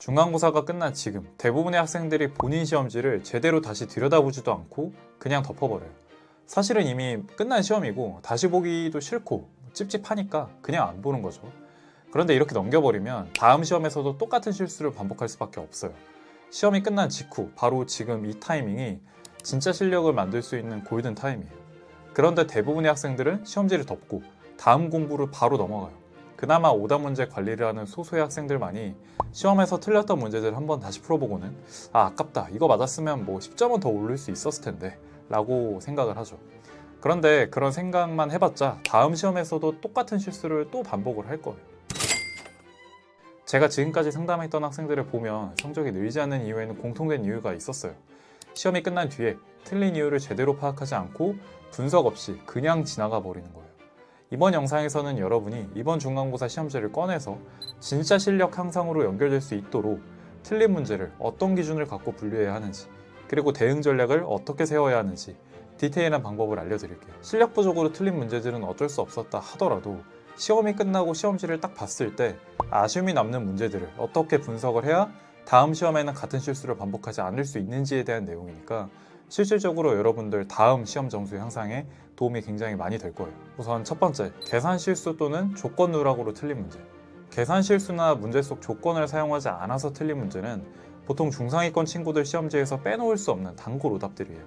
중간고사가 끝난 지금 대부분의 학생들이 본인 시험지를 제대로 다시 들여다보지도 않고 그냥 덮어버려요. 사실은 이미 끝난 시험이고 다시 보기도 싫고 찝찝하니까 그냥 안 보는 거죠. 그런데 이렇게 넘겨버리면 다음 시험에서도 똑같은 실수를 반복할 수밖에 없어요. 시험이 끝난 직후 바로 지금 이 타이밍이 진짜 실력을 만들 수 있는 골든 타임이에요. 그런데 대부분의 학생들은 시험지를 덮고 다음 공부를 바로 넘어가요. 그나마 오답 문제 관리를 하는 소수의 학생들만이 시험에서 틀렸던 문제들 한번 다시 풀어보고는 아깝다, 이거 맞았으면 뭐 10점은 더 올릴 수 있었을 텐데 라고 생각을 하죠. 그런데 그런 생각만 해봤자 다음 시험에서도 똑같은 실수를 또 반복을 할 거예요. 제가 지금까지 상담했던 학생들을 보면 성적이 늘지 않는 이유에는 공통된 이유가 있었어요. 시험이 끝난 뒤에 틀린 이유를 제대로 파악하지 않고 분석 없이 그냥 지나가 버리는 거예요. 이번 영상에서는 여러분이 이번 중간고사 시험지를 꺼내서 진짜 실력 향상으로 연결될 수 있도록 틀린 문제를 어떤 기준을 갖고 분류해야 하는지, 그리고 대응 전략을 어떻게 세워야 하는지 디테일한 방법을 알려드릴게요. 실력 부족으로 틀린 문제들은 어쩔 수 없었다 하더라도 시험이 끝나고 시험지를 딱 봤을 때 아쉬움이 남는 문제들을 어떻게 분석을 해야 다음 시험에는 같은 실수를 반복하지 않을 수 있는지에 대한 내용이니까 실질적으로 여러분들 다음 시험 점수 향상에 도움이 굉장히 많이 될 거예요. 우선 첫 번째, 계산 실수 또는 조건 누락으로 틀린 문제. 계산 실수나 문제 속 조건을 사용하지 않아서 틀린 문제는 보통 중상위권 친구들 시험지에서 빼놓을 수 없는 단골 오답들이에요.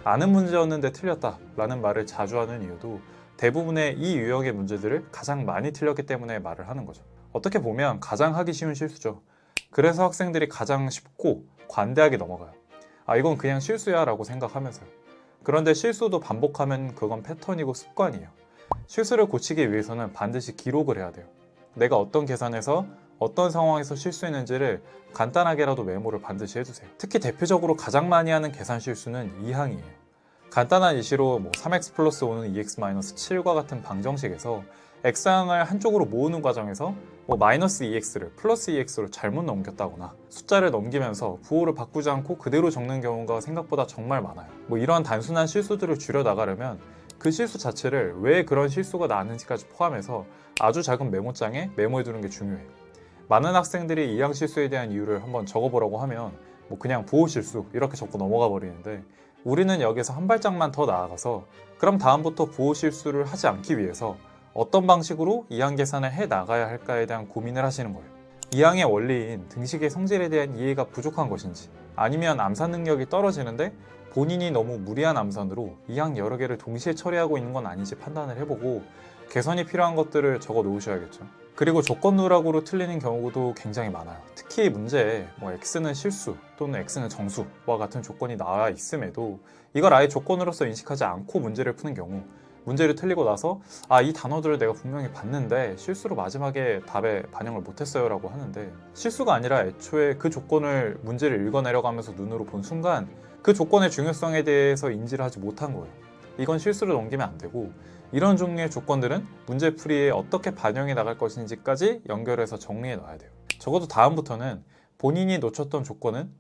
아는 문제였는데 틀렸다 라는 말을 자주 하는 이유도 대부분의 이 유형의 문제들을 가장 많이 틀렸기 때문에 말을 하는 거죠. 어떻게 보면 가장 하기 쉬운 실수죠. 그래서 학생들이 가장 쉽고 관대하게 넘어가요. 이건 그냥 실수야 라고 생각하면서요. 그런데 실수도 반복하면 그건 패턴이고 습관이에요. 실수를 고치기 위해서는 반드시 기록을 해야 돼요. 내가 어떤 계산에서 어떤 상황에서 실수했는지를 간단하게라도 메모를 반드시 해두세요. 특히 대표적으로 가장 많이 하는 계산 실수는 이항이에요. 간단한 예시로 3x 플러스 5는 2x 마이너스 7과 같은 방정식에서 x항을 한쪽으로 모으는 과정에서 마이너스 2x를 플러스 2x로 잘못 넘겼다거나 숫자를 넘기면서 부호를 바꾸지 않고 그대로 적는 경우가 생각보다 정말 많아요. 이런 단순한 실수들을 줄여나가려면 그 실수 자체를 왜 그런 실수가 나는지까지 포함해서 아주 작은 메모장에 메모해두는 게 중요해요. 많은 학생들이 이항 실수에 대한 이유를 한번 적어보라고 하면 그냥 부호 실수 이렇게 적고 넘어가 버리는데, 우리는 여기서 한 발짝만 더 나아가서 그럼 다음부터 부호 실수를 하지 않기 위해서 어떤 방식으로 이항 계산을 해 나가야 할까에 대한 고민을 하시는 거예요. 이항의 원리인 등식의 성질에 대한 이해가 부족한 것인지, 아니면 암산 능력이 떨어지는데 본인이 너무 무리한 암산으로 이항 여러 개를 동시에 처리하고 있는 건 아닌지 판단을 해보고 개선이 필요한 것들을 적어 놓으셔야겠죠. 그리고 조건 누락으로 틀리는 경우도 굉장히 많아요. 특히 문제에 x는 실수 또는 x는 정수와 같은 조건이 나와 있음에도 이걸 아예 조건으로서 인식하지 않고 문제를 푸는 경우, 문제를 틀리고 나서 이 단어들을 내가 분명히 봤는데 실수로 마지막에 답에 반영을 못했어요 라고 하는데, 실수가 아니라 애초에 그 조건을 문제를 읽어내려가면서 눈으로 본 순간 그 조건의 중요성에 대해서 인지를 하지 못한 거예요. 이건 실수로 넘기면 안 되고, 이런 종류의 조건들은 문제풀이에 어떻게 반영해 나갈 것인지까지 연결해서 정리해 놔야 돼요. 적어도 다음부터는 본인이 놓쳤던 조건은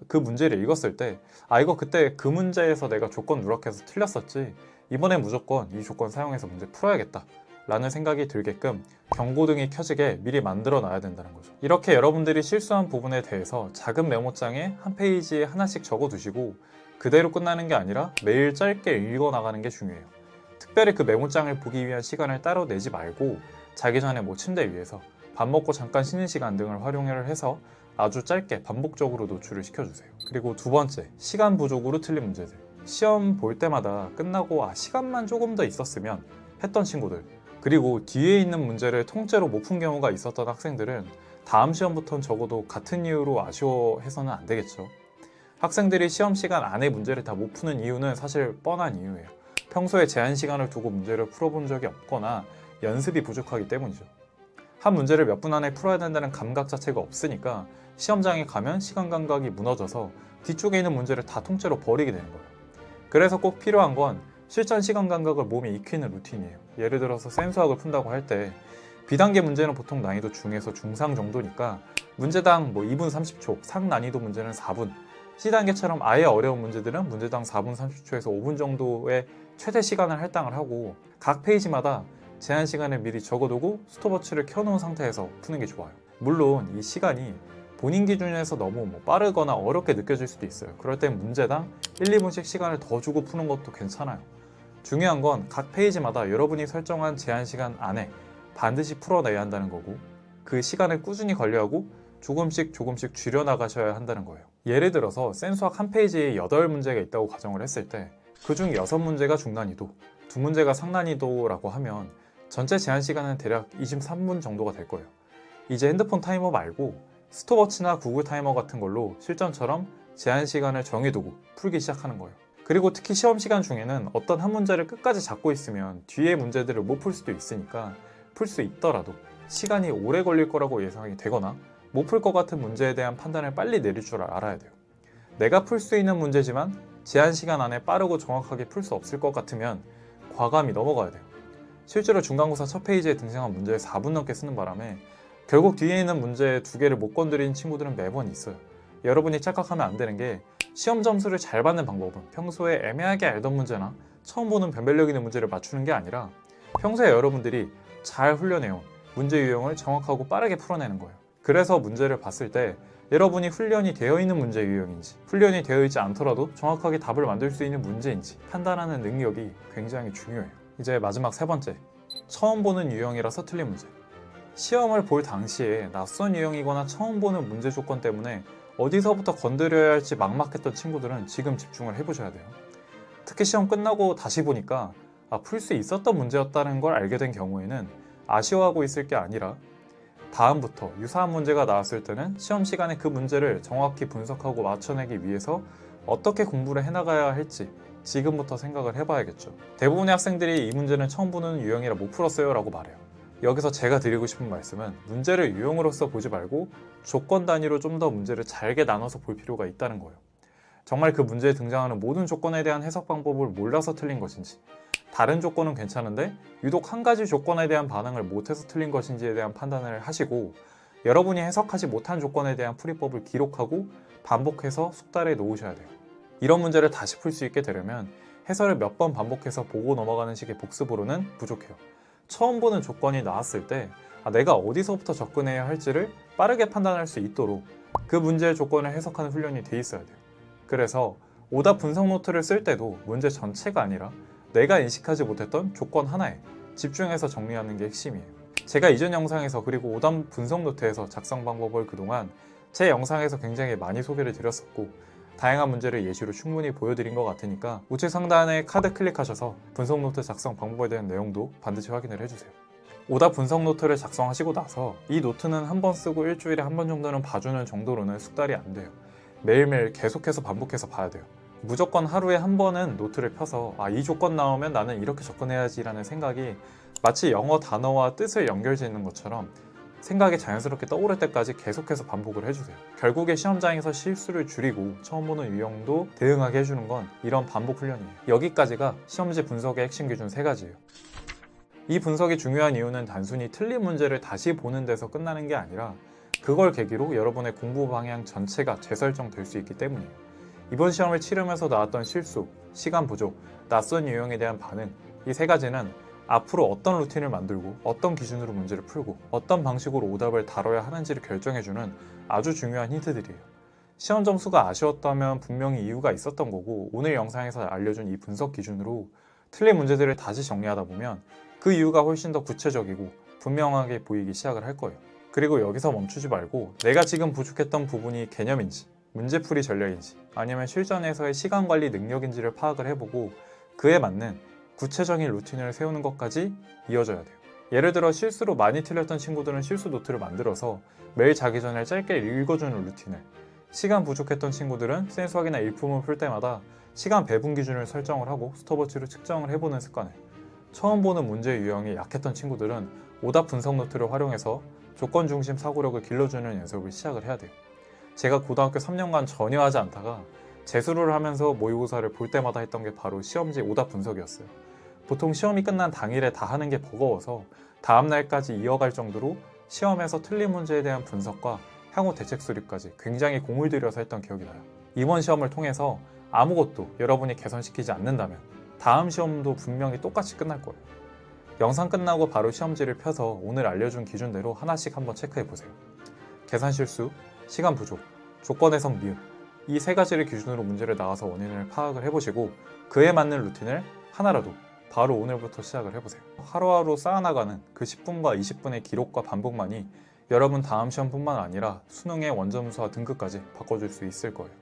그 문제를 읽었을 때 이거 그때 그 문제에서 내가 조건 누락해서 틀렸었지, 이번엔 무조건 이 조건 사용해서 문제 풀어야겠다 라는 생각이 들게끔 경고등이 켜지게 미리 만들어 놔야 된다는 거죠. 이렇게 여러분들이 실수한 부분에 대해서 작은 메모장에 한 페이지에 하나씩 적어 두시고 그대로 끝나는 게 아니라 매일 짧게 읽어 나가는 게 중요해요. 특별히 그 메모장을 보기 위한 시간을 따로 내지 말고 자기 전에 침대 위에서 밥 먹고 잠깐 쉬는 시간 등을 활용을 해서 아주 짧게 반복적으로 노출을 시켜주세요. 그리고 두 번째, 시간 부족으로 틀린 문제들. 시험 볼 때마다 끝나고 시간만 조금 더 있었으면 했던 친구들, 그리고 뒤에 있는 문제를 통째로 못 푼 경우가 있었던 학생들은 다음 시험부터는 적어도 같은 이유로 아쉬워해서는 안 되겠죠. 학생들이 시험 시간 안에 문제를 다 못 푸는 이유는 사실 뻔한 이유예요. 평소에 제한 시간을 두고 문제를 풀어본 적이 없거나 연습이 부족하기 때문이죠. 한 문제를 몇 분 안에 풀어야 된다는 감각 자체가 없으니까 시험장에 가면 시간 감각이 무너져서 뒤쪽에 있는 문제를 다 통째로 버리게 되는 거예요. 그래서 꼭 필요한 건 실전 시간 감각을 몸에 익히는 루틴이에요. 예를 들어서 센수학을 푼다고 할 때 B단계 문제는 보통 난이도 중에서 중상 정도니까 문제당 2분 30초, 상난이도 문제는 4분, C단계처럼 아예 어려운 문제들은 문제당 4분 30초에서 5분 정도의 최대 시간을 할당을 하고 각 페이지마다 제한 시간을 미리 적어두고 스톱워치를 켜놓은 상태에서 푸는 게 좋아요. 물론 이 시간이 본인 기준에서 너무 빠르거나 어렵게 느껴질 수도 있어요. 그럴 땐 문제당 1, 2분씩 시간을 더 주고 푸는 것도 괜찮아요. 중요한 건 각 페이지마다 여러분이 설정한 제한 시간 안에 반드시 풀어내야 한다는 거고, 그 시간을 꾸준히 관리하고 조금씩 줄여나가셔야 한다는 거예요. 예를 들어서 센수학 한 페이지에 8문제가 있다고 가정을 했을 때 그중 6문제가 중난이도, 2문제가 상난이도라고 하면 전체 제한 시간은 대략 23분 정도가 될 거예요. 이제 핸드폰 타이머 말고 스톱워치나 구글 타이머 같은 걸로 실전처럼 제한 시간을 정해두고 풀기 시작하는 거예요. 그리고 특히 시험 시간 중에는 어떤 한 문제를 끝까지 잡고 있으면 뒤에 문제들을 못 풀 수도 있으니까 풀 수 있더라도 시간이 오래 걸릴 거라고 예상이 되거나 못 풀 것 같은 문제에 대한 판단을 빨리 내릴 줄 알아야 돼요. 내가 풀 수 있는 문제지만 제한 시간 안에 빠르고 정확하게 풀 수 없을 것 같으면 과감히 넘어가야 돼요. 실제로 중간고사 첫 페이지에 등장한 문제를 4분 넘게 쓰는 바람에 결국 뒤에 있는 문제 2개를 못 건드린 친구들은 매번 있어요. 여러분이 착각하면 안 되는 게 시험 점수를 잘 받는 방법은 평소에 애매하게 알던 문제나 처음 보는 변별력 있는 문제를 맞추는 게 아니라 평소에 여러분들이 잘 훈련해온 문제 유형을 정확하고 빠르게 풀어내는 거예요. 그래서 문제를 봤을 때 여러분이 훈련이 되어 있는 문제 유형인지, 훈련이 되어 있지 않더라도 정확하게 답을 만들 수 있는 문제인지 판단하는 능력이 굉장히 중요해요. 이제 마지막 3번째, 처음 보는 유형이라서 틀린 문제. 시험을 볼 당시에 낯선 유형이거나 처음 보는 문제 조건 때문에 어디서부터 건드려야 할지 막막했던 친구들은 지금 집중을 해보셔야 돼요. 특히 시험 끝나고 다시 보니까 풀 수 있었던 문제였다는 걸 알게 된 경우에는 아쉬워하고 있을 게 아니라 다음부터 유사한 문제가 나왔을 때는 시험 시간에 그 문제를 정확히 분석하고 맞춰내기 위해서 어떻게 공부를 해나가야 할지 지금부터 생각을 해봐야겠죠. 대부분의 학생들이 이 문제는 처음 보는 유형이라 못 풀었어요 라고 말해요. 여기서 제가 드리고 싶은 말씀은 문제를 유형으로서 보지 말고 조건 단위로 좀 더 문제를 잘게 나눠서 볼 필요가 있다는 거예요. 정말 그 문제에 등장하는 모든 조건에 대한 해석 방법을 몰라서 틀린 것인지, 다른 조건은 괜찮은데 유독 한 가지 조건에 대한 반응을 못해서 틀린 것인지에 대한 판단을 하시고, 여러분이 해석하지 못한 조건에 대한 풀이법을 기록하고 반복해서 숙달해 놓으셔야 돼요. 이런 문제를 다시 풀 수 있게 되려면 해설을 몇 번 반복해서 보고 넘어가는 식의 복습으로는 부족해요. 처음 보는 조건이 나왔을 때 내가 어디서부터 접근해야 할지를 빠르게 판단할 수 있도록 그 문제의 조건을 해석하는 훈련이 돼 있어야 돼요. 그래서 오답 분석 노트를 쓸 때도 문제 전체가 아니라 내가 인식하지 못했던 조건 하나에 집중해서 정리하는 게 핵심이에요. 제가 이전 영상에서 그리고 오답 분석 노트에서 작성 방법을 그동안 제 영상에서 굉장히 많이 소개를 드렸었고, 다양한 문제를 예시로 충분히 보여드린 것 같으니까 우측 상단에 카드 클릭하셔서 분석 노트 작성 방법에 대한 내용도 반드시 확인을 해주세요. 오답 분석 노트를 작성하시고 나서 이 노트는 한 번 쓰고 일주일에 한 번 정도는 봐주는 정도로는 숙달이 안 돼요. 매일매일 계속해서 반복해서 봐야 돼요. 무조건 하루에 한 번은 노트를 펴서 이 조건 나오면 나는 이렇게 접근해야지 라는 생각이 마치 영어 단어와 뜻을 연결짓는 것처럼 생각이 자연스럽게 떠오를 때까지 계속해서 반복을 해주세요. 결국에 시험장에서 실수를 줄이고 처음 보는 유형도 대응하게 해주는 건 이런 반복 훈련이에요. 여기까지가 시험지 분석의 핵심 기준 3가지예요. 이 분석이 중요한 이유는 단순히 틀린 문제를 다시 보는 데서 끝나는 게 아니라 그걸 계기로 여러분의 공부 방향 전체가 재설정될 수 있기 때문이에요. 이번 시험을 치르면서 나왔던 실수, 시간 부족, 낯선 유형에 대한 반응, 이 3가지는 앞으로 어떤 루틴을 만들고 어떤 기준으로 문제를 풀고 어떤 방식으로 오답을 다뤄야 하는지를 결정해주는 아주 중요한 힌트들이에요. 시험 점수가 아쉬웠다면 분명히 이유가 있었던 거고, 오늘 영상에서 알려준 이 분석 기준으로 틀린 문제들을 다시 정리하다 보면 그 이유가 훨씬 더 구체적이고 분명하게 보이기 시작을 할 거예요. 그리고 여기서 멈추지 말고 내가 지금 부족했던 부분이 개념인지, 문제풀이 전략인지, 아니면 실전에서의 시간관리 능력인지를 파악을 해보고 그에 맞는 구체적인 루틴을 세우는 것까지 이어져야 돼요. 예를 들어 실수로 많이 틀렸던 친구들은 실수 노트를 만들어서 매일 자기 전에 짧게 읽어주는 루틴을, 시간 부족했던 친구들은 센수학이나 일품을 풀 때마다 시간 배분 기준을 설정을 하고 스톱워치로 측정을 해보는 습관을, 처음 보는 문제 유형이 약했던 친구들은 오답 분석 노트를 활용해서 조건 중심 사고력을 길러주는 연습을 시작을 해야 돼요. 제가 고등학교 3년간 전혀 하지 않다가 재수를 하면서 모의고사를 볼 때마다 했던 게 바로 시험지 오답 분석이었어요. 보통 시험이 끝난 당일에 다 하는 게 버거워서 다음날까지 이어갈 정도로 시험에서 틀린 문제에 대한 분석과 향후 대책 수립까지 굉장히 공을 들여서 했던 기억이 나요. 이번 시험을 통해서 아무것도 여러분이 개선시키지 않는다면 다음 시험도 분명히 똑같이 끝날 거예요. 영상 끝나고 바로 시험지를 펴서 오늘 알려준 기준대로 하나씩 한번 체크해보세요. 계산 실수, 시간 부족, 조건 해석 미흡, 이 세 가지를 기준으로 문제를 나와서 원인을 파악을 해보시고 그에 맞는 루틴을 하나라도 바로 오늘부터 시작을 해보세요. 하루하루 쌓아나가는 그 10분과 20분의 기록과 반복만이 여러분 다음 시험뿐만 아니라 수능의 원점수와 등급까지 바꿔줄 수 있을 거예요.